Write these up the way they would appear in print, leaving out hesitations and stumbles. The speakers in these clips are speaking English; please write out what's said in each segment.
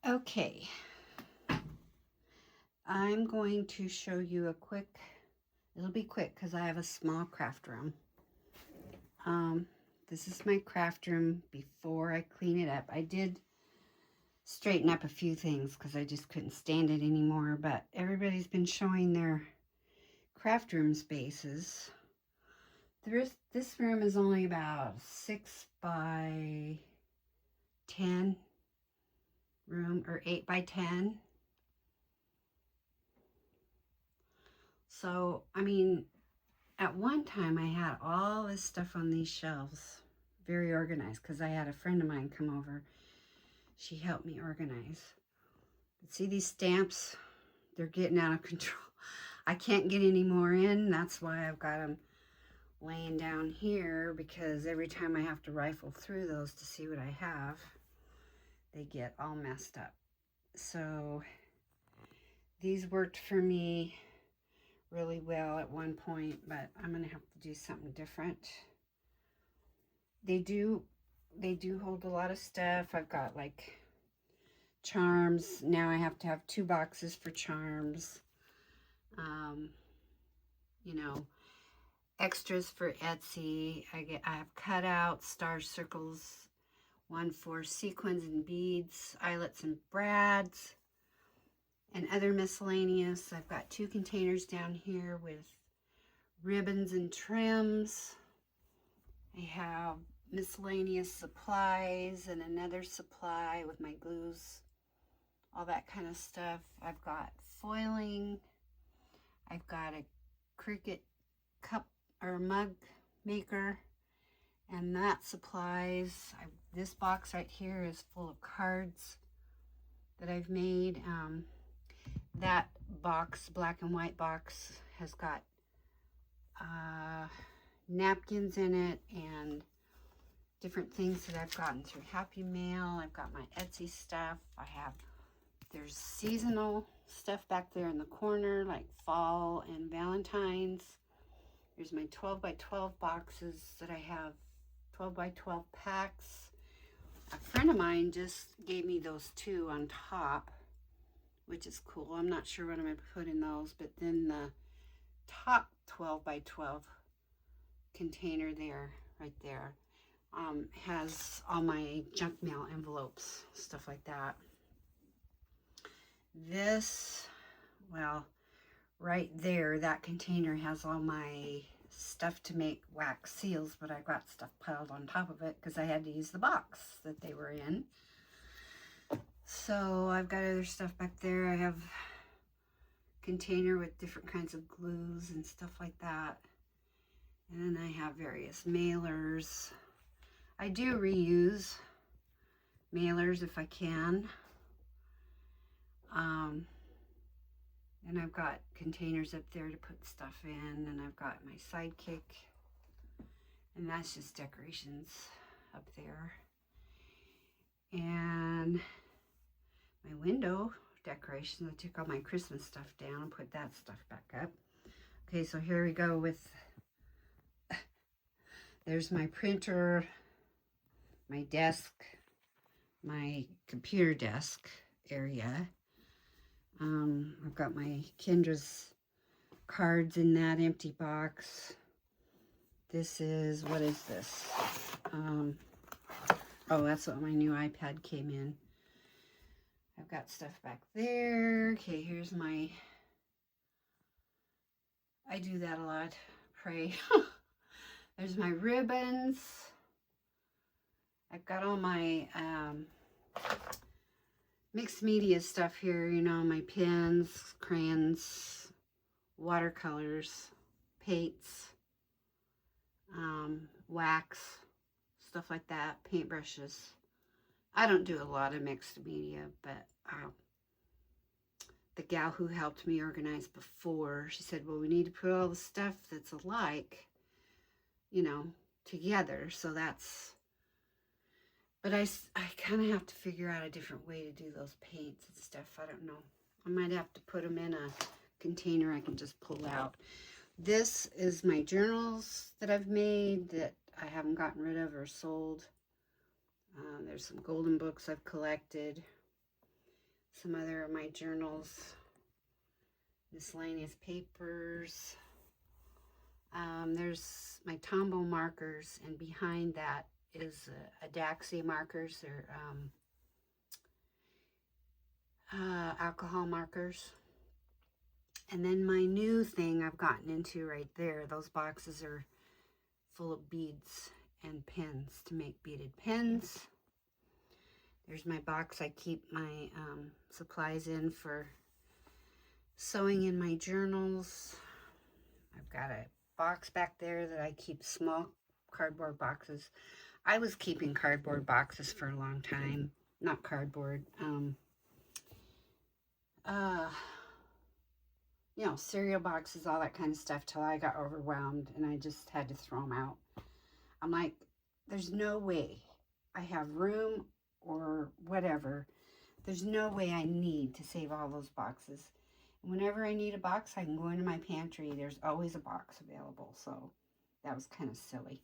Okay, I'm going to show you a quick, it'll be quick because I have a small craft room. This is my craft room before I clean it up. I did straighten up a few things because I just couldn't stand it anymore, but everybody's been showing their craft room spaces. This room is only about 6 by 10 room, or 8 by 10. So, I mean, at one time I had all this stuff on these shelves, very organized, because I had a friend of mine come over. She helped me organize. But see these stamps? They're getting out of control. I can't get any more in. That's why I've got them laying down here, because every time I have to rifle through those to see what I have, they get all messed up. So these worked for me really well at one point, but I'm gonna have to do something different. They do hold a lot of stuff. I've got like charms. Now I have to have 2 boxes for charms. You know, extras for Etsy. I have cutouts, star circles, one for sequins and beads, eyelets and brads, and other miscellaneous. I've got 2 containers down here with ribbons and trims. I have miscellaneous supplies and another supply with my glues, all that kind of stuff. I've got foiling. I've got a Cricut cup or mug maker, and that supplies. This box right here is full of cards that I've made. That box, black and white box, has got napkins in it and different things that I've gotten through Happy Mail. I've got my Etsy stuff. There's seasonal stuff back there in the corner, like fall and Valentine's. There's my 12 by 12 boxes that I have, 12 by 12 packs. A friend of mine just gave me those 2 on top, which is cool. I'm not sure what I'm going to put in those, but then the top 12 by 12 container there, right there, has all my junk mail envelopes, stuff like that. This, well, right there, that container has all my stuff to make wax seals, but I got stuff piled on top of it because I had to use the box that they were in. So I've got other stuff back there. I have a container with different kinds of glues and stuff like that. And then I have various mailers. I do reuse mailers if I can. And I've got containers up there to put stuff in, and I've got my sidekick, and that's just decorations up there. And my window decorations, I took all my Christmas stuff down and put that stuff back up. Okay, so here we go with, there's my printer, my desk, my computer desk area. I've got my Kendra's cards in that empty box. This is, what is this? Oh, that's what my new iPad came in. I've got stuff back there. Okay, here's my, I do that a lot, pray. There's my ribbons. I've got all my mixed media stuff here, you know, my pens, crayons, watercolors, paints, wax, stuff like that, paintbrushes. I don't do a lot of mixed media, but the gal who helped me organize before, she said, well, we need to put all the stuff that's alike, you know, together. So that's, but I kind of have to figure out a different way to do those paints and stuff. I don't know. I might have to put them in a container I can just pull out. This is my journals that I've made that I haven't gotten rid of or sold. There's some golden books I've collected. some other of my journals, miscellaneous papers. There's my Tombow markers, and behind that is a Daxi markers. They're alcohol markers. And then my new thing I've gotten into right there, those boxes are full of beads and pens to make beaded pens. There's my box I keep my supplies in for sewing in my journals. I've got a box back there that I keep small cardboard boxes. I was keeping cardboard boxes for a long time. Not cardboard. You know, cereal boxes, all that kind of stuff, till I got overwhelmed and I just had to throw them out. I'm like, there's no way I have room or whatever. There's no way I need to save all those boxes. Whenever I need a box, I can go into my pantry. There's always a box available. So that was kind of silly.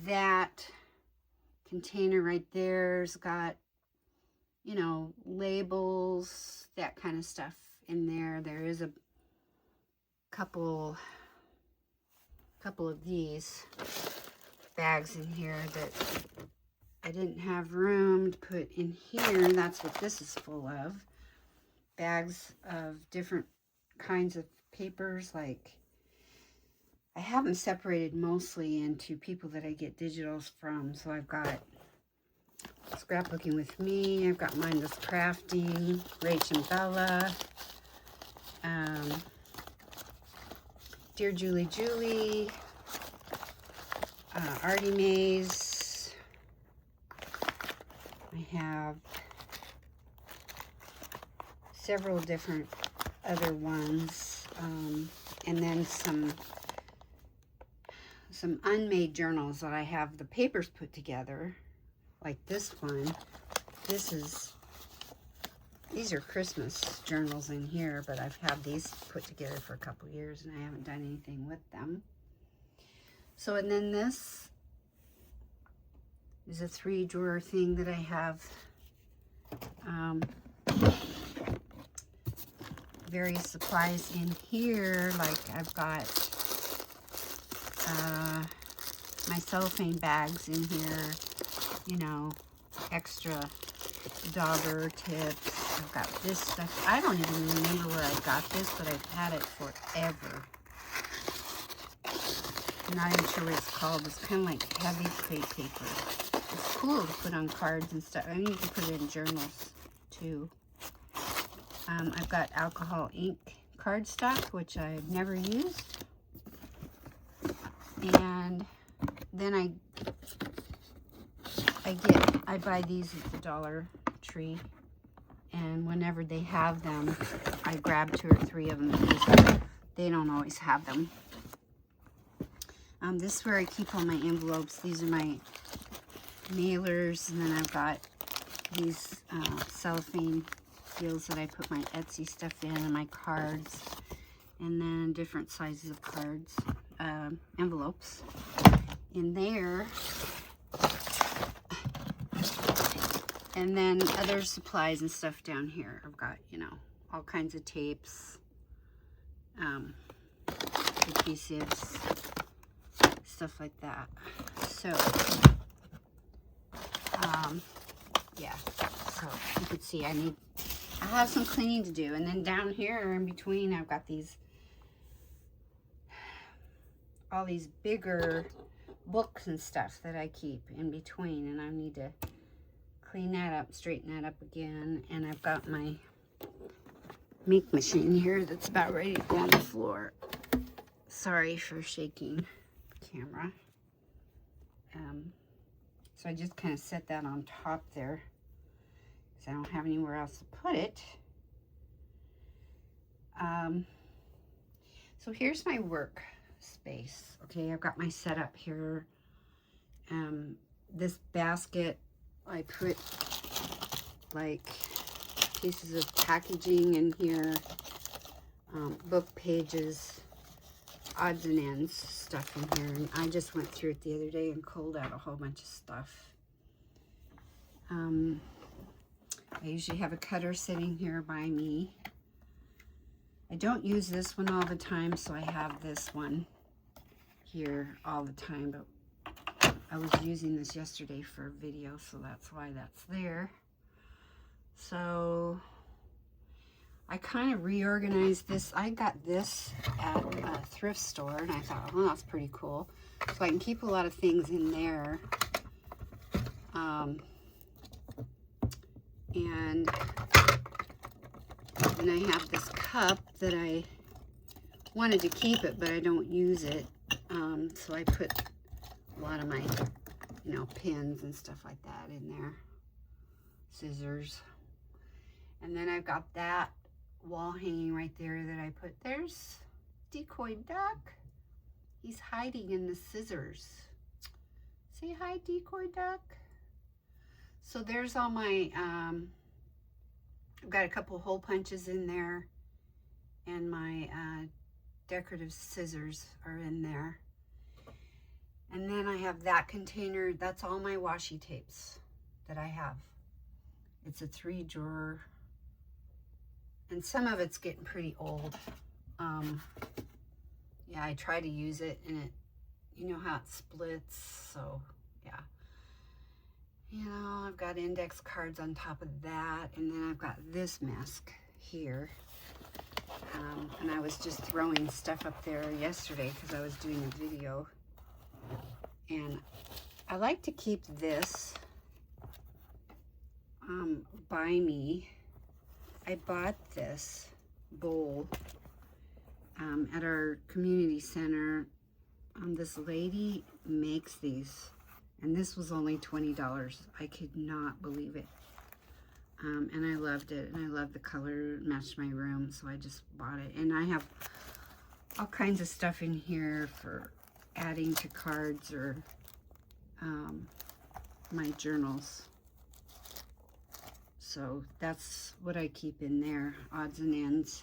That container right there's got, you know, labels, that kind of stuff in there. There is a couple of these bags in here that I didn't have room to put in here. That's what this is full of. Bags of different kinds of papers. Like, I have them separated mostly into people that I get digitals from. So I've got Scrapbooking with Me. I've got Mindless Crafting, Rach and Bella, Dear Julie Julie, Artie Mays. I have several different other ones, and then some unmade journals that I have the papers put together, like this one. These are Christmas journals in here, but I've had these put together for a couple years and I haven't done anything with them. So, and then this is a 3-drawer thing that I have various supplies in here. Like, I've got my cellophane bags in here, you know, extra dauber tips. I've got this stuff. I don't even remember where I got this, but I've had it forever. I'm not even sure what it's called. It's kind of like heavy crepe paper. It's cool to put on cards and stuff. I mean, you can put it in journals too. I've got alcohol ink cardstock, which I've never used. And then I buy these at the Dollar Tree, and whenever they have them, I grab 2 or 3 of them because they don't always have them. This is where I keep all my envelopes. These are my mailers, and then I've got these cellophane seals that I put my Etsy stuff in, and my cards, and then different sizes of cards, envelopes in there. And then other supplies and stuff down here. I've got, you know, all kinds of tapes, adhesives, stuff like that. So, yeah. So you can see I have some cleaning to do. And then down here in between, I've got all these bigger books and stuff that I keep in between, and I need to clean that up, straighten that up again. And I've got my make machine here that's about ready to go on the floor. Sorry for shaking the camera. So I just kind of set that on top there because I don't have anywhere else to put it. So here's my work space. Okay, I've got my setup here. This basket, I put like pieces of packaging in here, book pages, odds and ends stuff in here. And I just went through it the other day and culled out a whole bunch of stuff. I've I usually have a cutter sitting here by me. I don't use this one all the time, so I have this one here all the time, but I was using this yesterday for a video, so that's why that's there. So I kind of reorganized this. I got this at a thrift store, and I thought, well, that's pretty cool. So I can keep a lot of things in there. And then I have this cup that I wanted to keep it, but I don't use it. So I put a lot of my, you know, pins and stuff like that in there. Scissors. And then I've got that wall hanging right there that I put. There's Decoy Duck. He's hiding in the scissors. Say hi, Decoy Duck. So there's all my, I've got a couple hole punches in there, and my decorative scissors are in there. And then I have that container. That's all my washi tapes that I have. It's a 3-drawer, and some of it's getting pretty old. Yeah, I try to use it, and it, you know how it splits, so yeah. You know, I've got index cards on top of that, and then I've got this mess here. And I was just throwing stuff up there yesterday because I was doing a video. And I like to keep this by me. I bought this bowl at our community center. This lady makes these. And this was only $20. I could not believe it. And I loved it. And I love the color. It matched my room. So I just bought it. And I have all kinds of stuff in here for adding to cards or my journals. So that's what I keep in there. Odds and ends.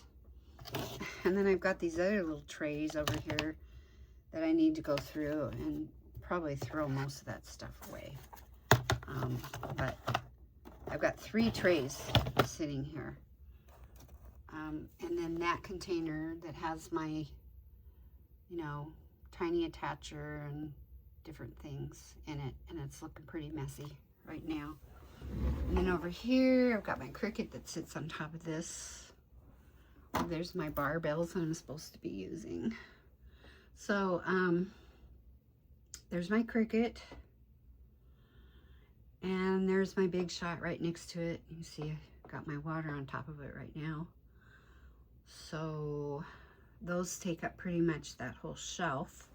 And then I've got these other little trays over here that I need to go through and probably throw most of that stuff away. But I've got 3 trays sitting here. And then that container that has my, you know, tiny attacher and different things in it. And it's looking pretty messy right now. And then over here, I've got my Cricut that sits on top of this. There's my barbells that I'm supposed to be using. So, there's my Cricut, and there's my Big Shot right next to it. You can see I've got my water on top of it right now. So those take up pretty much that whole shelf.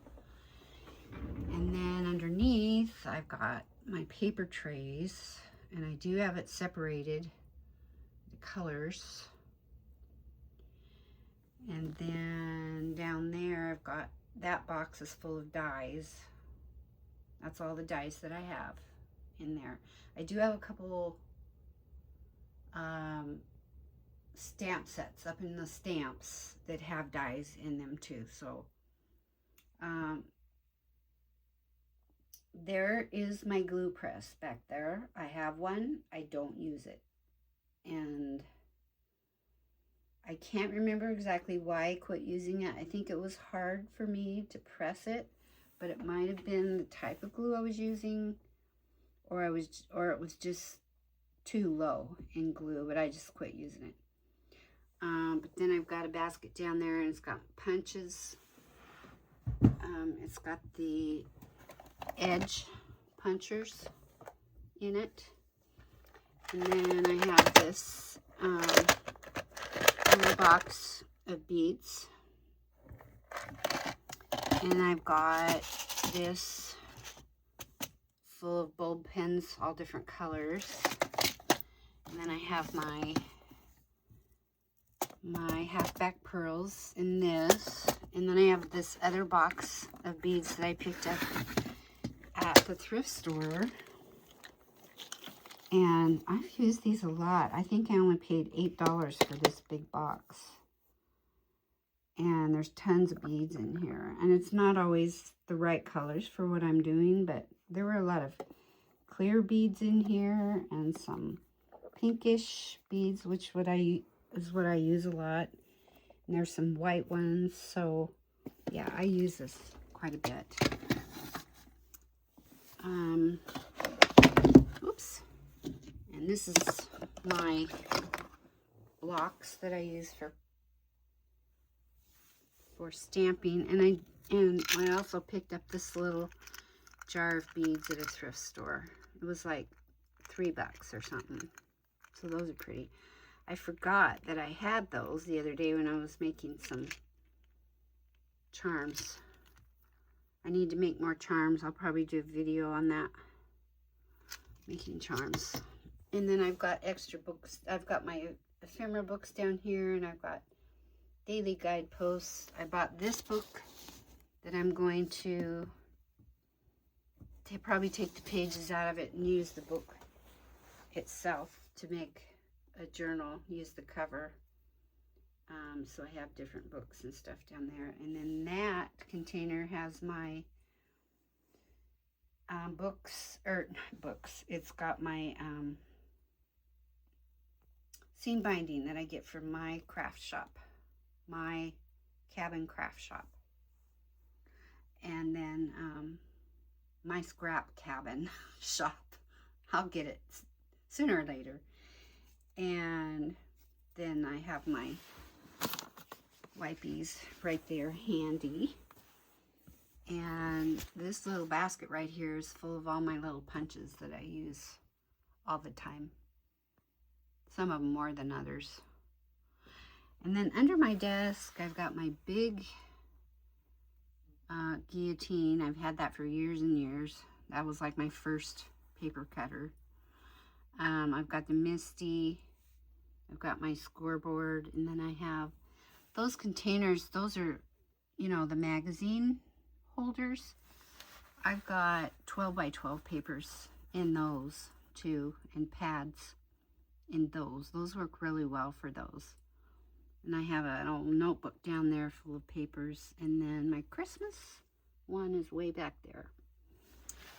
And then underneath, I've got my paper trays, and I do have it separated, the colors. And then down there, I've got that box is full of dies. That's all the dies that I have in there. I do have a couple stamp sets up in the stamps that have dies in them too. So there is my glue press back there. I have one. I don't use it. And I can't remember exactly why I quit using it. I think it was hard for me to press it, but it might have been the type of glue I was using, or it was just too low in glue, but I just quit using it. But then I've got a basket down there, and it's got punches. It's got the edge punchers in it. And then I have this little box of beads. And I've got this full of bulb pens, all different colors. And then I have my halfback pearls in this. And then I have this other box of beads that I picked up at the thrift store. And I've used these a lot. I think I only paid $8 for this big box. And there's tons of beads in here. And it's not always the right colors for what I'm doing, but there were a lot of clear beads in here and some pinkish beads, which is what I use a lot. And there's some white ones, so yeah, I use this quite a bit. Oops. And this is my blocks that I use for stamping. And I also picked up this little jar of beads at a thrift store. It was like $3 or something. So those are pretty. I forgot that I had those the other day when I was making some charms. I need to make more charms. I'll probably do a video on that, making charms. And then I've got extra books. I've got my ephemera books down here, and I've got daily guideposts. I bought this book that I'm going to probably take the pages out of it and use the book itself to make a journal, use the cover. So I have different books and stuff down there. And then that container has my books. It's got my seam binding that I get from my craft shop, my cabin craft shop. And then my scrap cabin shop. I'll get it sooner or later. And then I have my wipies right there handy. And this little basket right here is full of all my little punches that I use all the time. Some of them more than others. And then under my desk, I've got my big guillotine. I've had that for years and years. That was like my first paper cutter. I've got the Misty. I've got my scoreboard. And then I have those containers. Those are, you know, the magazine holders. I've got 12 by 12 papers in those too, and pads in those. Those work really well for those. And I have an old notebook down there full of papers. And then my Christmas one is way back there.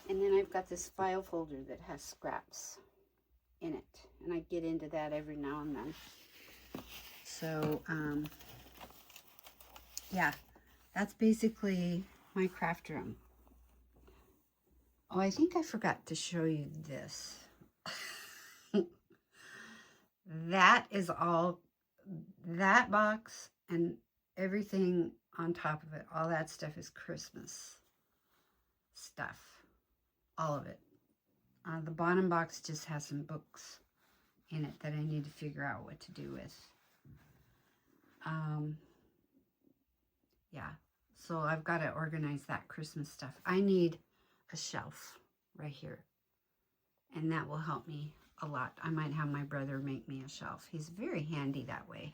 And then I've got this file folder that has scraps in it. And I get into that every now and then. So, yeah, that's basically my craft room. Oh, I think I forgot to show you this. That is all, that box and everything on top of it, all that stuff is Christmas stuff. All of it. The bottom box just has some books in it that I need to figure out what to do with. Yeah, so I've got to organize that Christmas stuff. I need a shelf right here, and that will help me a lot. I might have my brother make me a shelf. He's very handy that way,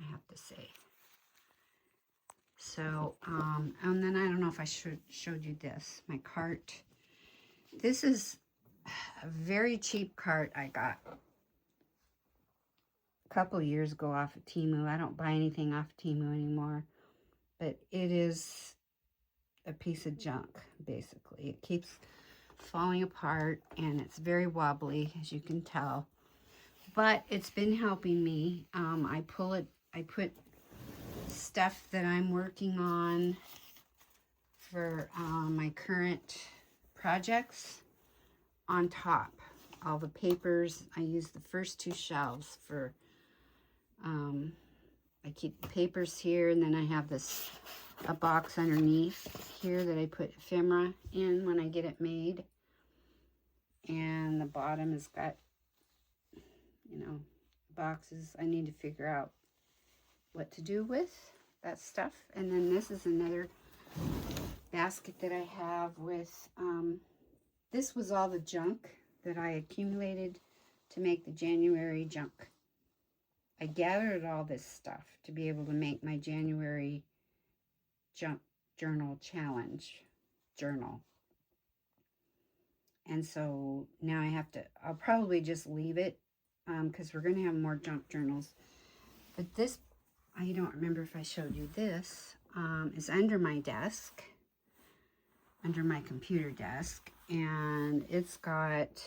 I have to say. So, and then I don't know if I showed you this, my cart. This is a very cheap cart I got a couple of years ago off of Temu. I don't buy anything off Temu anymore, but it is a piece of junk, basically. It keeps falling apart, and it's very wobbly, as you can tell. But it's been helping me. I put stuff that I'm working on for my current projects on top. All the papers, I use the first two shelves for, I keep the papers here, and then I have a box underneath here that I put ephemera in when I get it made. And the bottom has got, you know, boxes. I need to figure out what to do with that stuff. And then this is another basket that I have with, this was all the junk that I accumulated to make the January junk. I gathered all this stuff to be able to make my January junk journal challenge journal. And so now I'll probably just leave it because we're going to have more junk journals. But this, I don't remember if I showed you this, is under my desk, under my computer desk. And it's got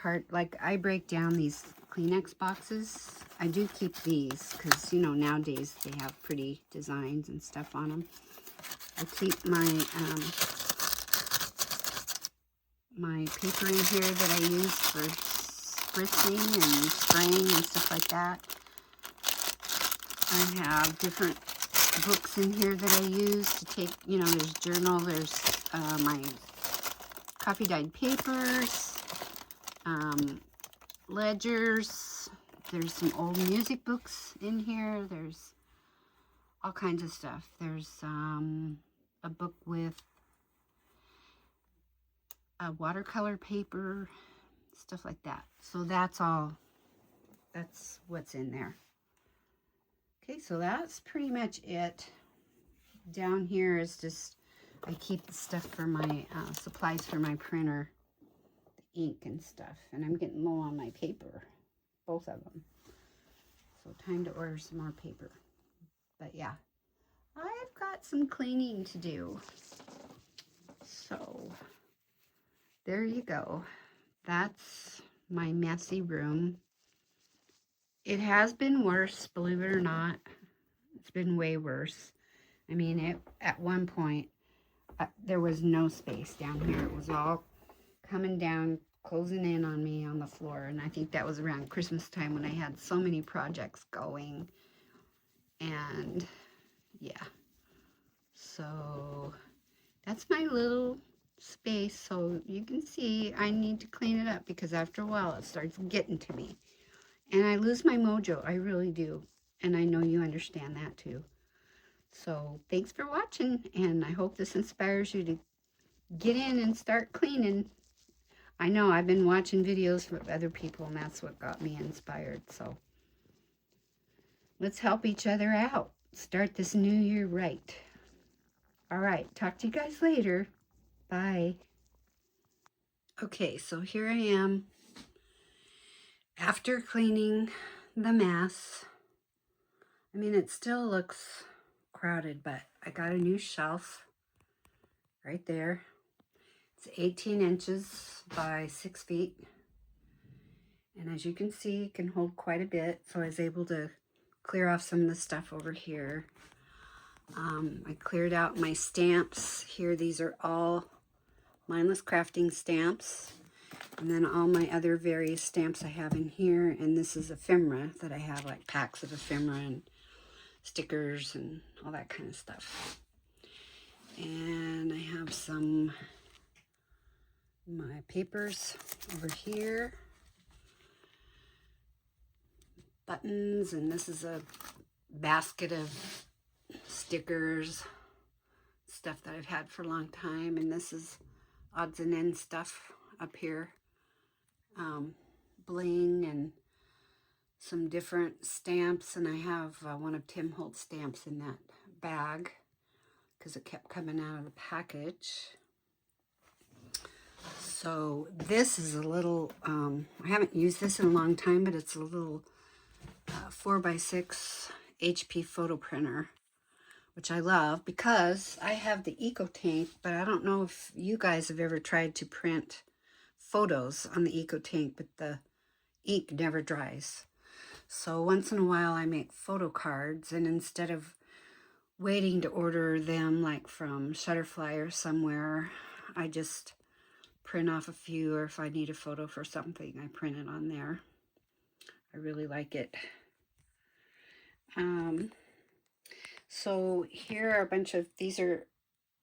part, like I break down these Kleenex boxes. I do keep these because, you know, nowadays they have pretty designs and stuff on them. I keep my my paper in here that I use for spritzing and spraying and stuff like that. I have different books in here that I use to take, you know, there's journal, there's my coffee dyed papers, ledgers, there's some old music books in here, there's all kinds of stuff. There's a book with a watercolor paper, stuff like that. So that's all, that's what's in there. Okay, so that's pretty much it. Down here is just, I keep the stuff for my supplies for my printer, the ink and stuff. And I'm getting low on my paper, both of them. So time to order some more paper. But yeah, I've got some cleaning to do. So there you go. That's my messy room. It has been worse, believe it or not. It's been way worse. I mean, at one point, there was no space down here. It was all coming down, closing in on me on the floor. And I think that was around Christmas time when I had so many projects going. And yeah, so that's my little space. So you can see I need to clean it up because after a while it starts getting to me. And I lose my mojo. I really do. And I know you understand that too. So thanks for watching, and I hope this inspires you to get in and start cleaning. I know I've been watching videos with other people, and that's what got me inspired. So let's help each other out. Start this new year right. All right, talk to you guys later. Bye. Okay, so here I am after cleaning the mess. I mean, it still looks crowded, but I got a new shelf right there. It's 18 inches by 6 feet. And as you can see, it can hold quite a bit. So I was able to clear off some of the stuff over here. I cleared out my stamps here. These are all Mindless Crafting stamps. And then all my other various stamps I have in here. And this is ephemera that I have, like packs of ephemera and stickers and all that kind of stuff. And I have some my papers over here, buttons, and this is a basket of stickers, stuff that I've had for a long time. And this is odds and ends stuff up here, bling and some different stamps. And I have one of Tim Holtz stamps in that bag because it kept coming out of the package. So this is a little, I haven't used this in a long time, but it's a little 4x6 HP photo printer, which I love because I have the Eco Tank, but I don't know if you guys have ever tried to print photos on the Eco Tank, but the ink never dries. So once in a while I make photo cards, and instead of waiting to order them like from Shutterfly or somewhere, I just print off a few, or if I need a photo for something, I print it on there. I really like it. So here are a bunch of, these are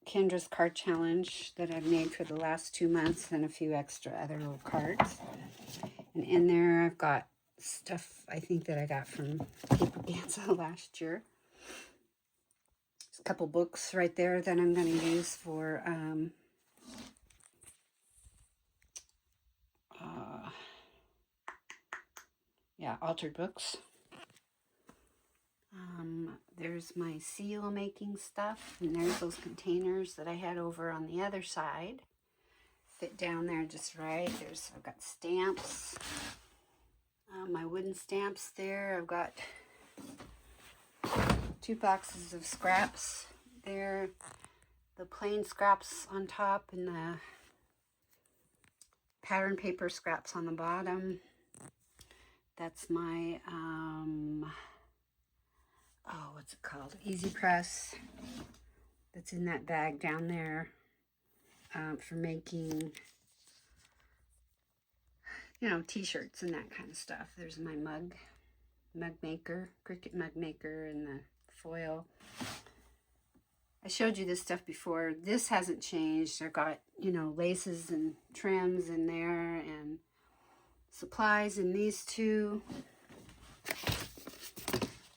Kendra's card challenge that I've made for the last 2 months, and a few extra other little cards. And in there I've got stuff I think that I got from Paper last year. There's a couple books right there that I'm going to use for altered books. There's my seal making stuff, and there's those containers that I had over on the other side. Fit down there just right. I've got stamps, my wooden stamps there. I've got 2 boxes of scraps there, the plain scraps on top, and the pattern paper scraps on the bottom. That's my, oh, what's it called? Easy Press. That's in that bag down there for making, you know, t-shirts and that kind of stuff. There's my mug maker, Cricut mug maker, and the foil. I showed you this stuff before. This hasn't changed. I've got, you know, laces and trims in there and supplies in these two.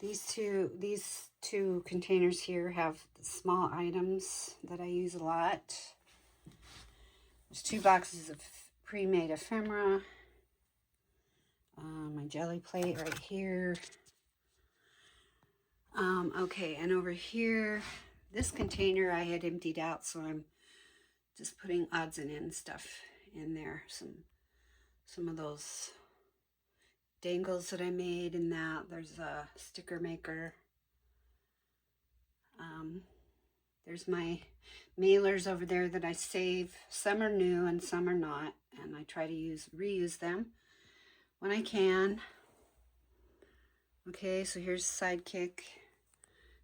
These two containers here have small items that I use a lot. There's 2 boxes of pre-made ephemera. My jelly plate right here. Okay, and over here, this container I had emptied out, so I'm just putting odds and ends stuff in there. Some of those dangles that I made in that. There's a sticker maker. There's my mailers over there that I save. Some are new and some are not, and I try to reuse them when I can. Okay, so here's Sidekick.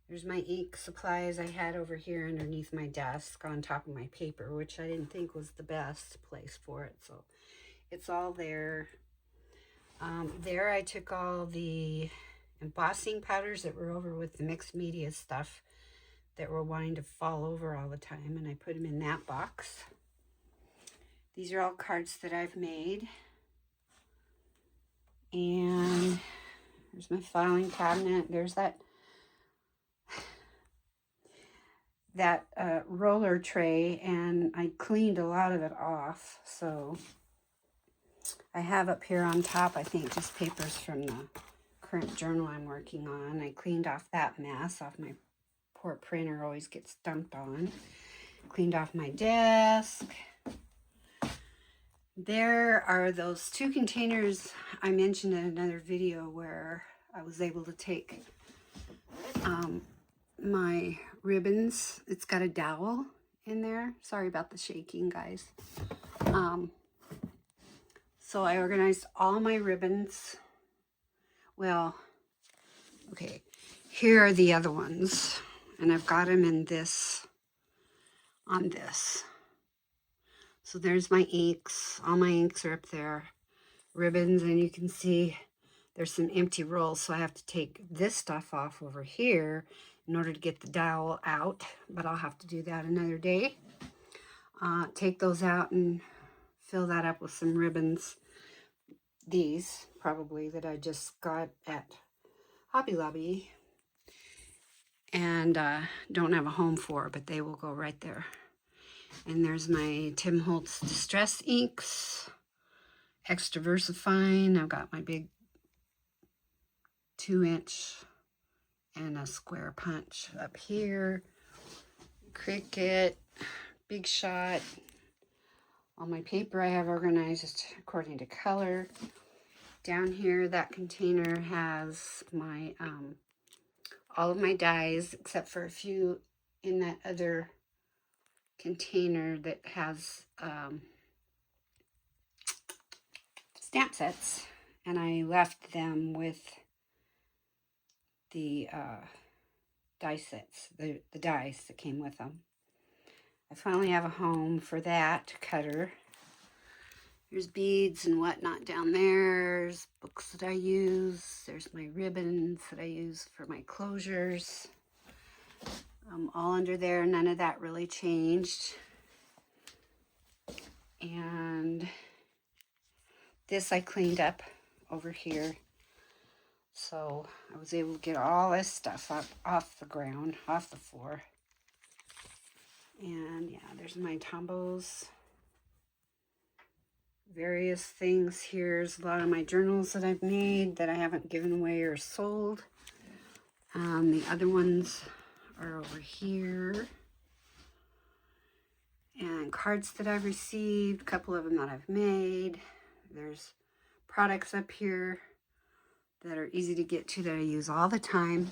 There's my ink supplies I had over here underneath my desk on top of my paper, which I didn't think was the best place for it, so it's all there. There I took all the embossing powders that were over with the mixed media stuff that were wanting to fall over all the time, and I put them in that box. These are all cards that I've made. And there's my filing cabinet. There's that roller tray, and I cleaned a lot of it off. So I have up here on top, I think, just papers from the current journal I'm working on. I cleaned off that mess off my poor printer, always gets dumped on. Cleaned off my desk. There are those 2 containers I mentioned in another video where I was able to take my ribbons. It's got a dowel in there. Sorry about the shaking, guys. So I organized all my ribbons. Well, okay, here are the other ones. And I've got them in this, on this. So there's my inks. All my inks are up there. Ribbons, and you can see there's some empty rolls, so I have to take this stuff off over here in order to get the dowel out, but I'll have to do that another day. Take those out and fill that up with some ribbons. These, probably, that I just got at Hobby Lobby and don't have a home for, but they will go right there. And there's my Tim Holtz Distress inks, extra VersaFine. I've got my big 2-inch and a square punch up here. Cricut, Big Shot. All my paper I have organized according to color. Down here, that container has my all of my dies, except for a few in that other container that has stamp sets, and I left them with the die sets, the dies that came with them. I finally have a home for that cutter. There's beads and whatnot down there. There's books that I use. There's my ribbons that I use for my closures. All under there. None of that really changed. And this I cleaned up over here. So I was able to get all this stuff up off the ground, off the floor. And yeah, there's my Tombos. Various things. Here's a lot of my journals that I've made that I haven't given away or sold. The other ones are over here. And cards that I've received, a couple of them that I've made. There's products up here that are easy to get to that I use all the time.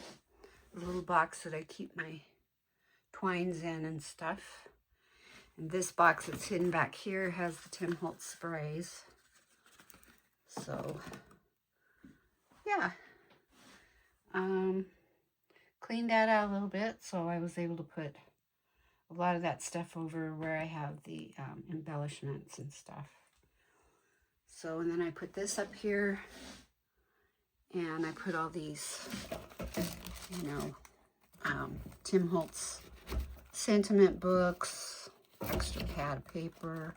A little box that I keep my twines in and stuff. And this box that's hidden back here has the Tim Holtz sprays. So, yeah. Cleaned that out a little bit, so I was able to put a lot of that stuff over where I have the embellishments and stuff. So, and then I put this up here, and I put all these, you know, Tim Holtz sentiment books, extra pad paper,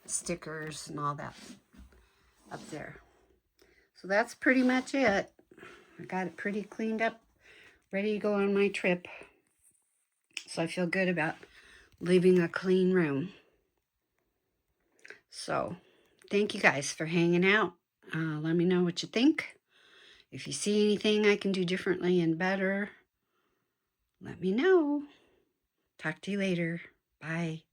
stickers, and all that up there. So that's pretty much it. I got it pretty cleaned up, ready to go on my trip. So I feel good about leaving a clean room. So thank you guys for hanging out. Let me know what you think. If you see anything I can do differently and better, let me know. Talk to you later. Bye.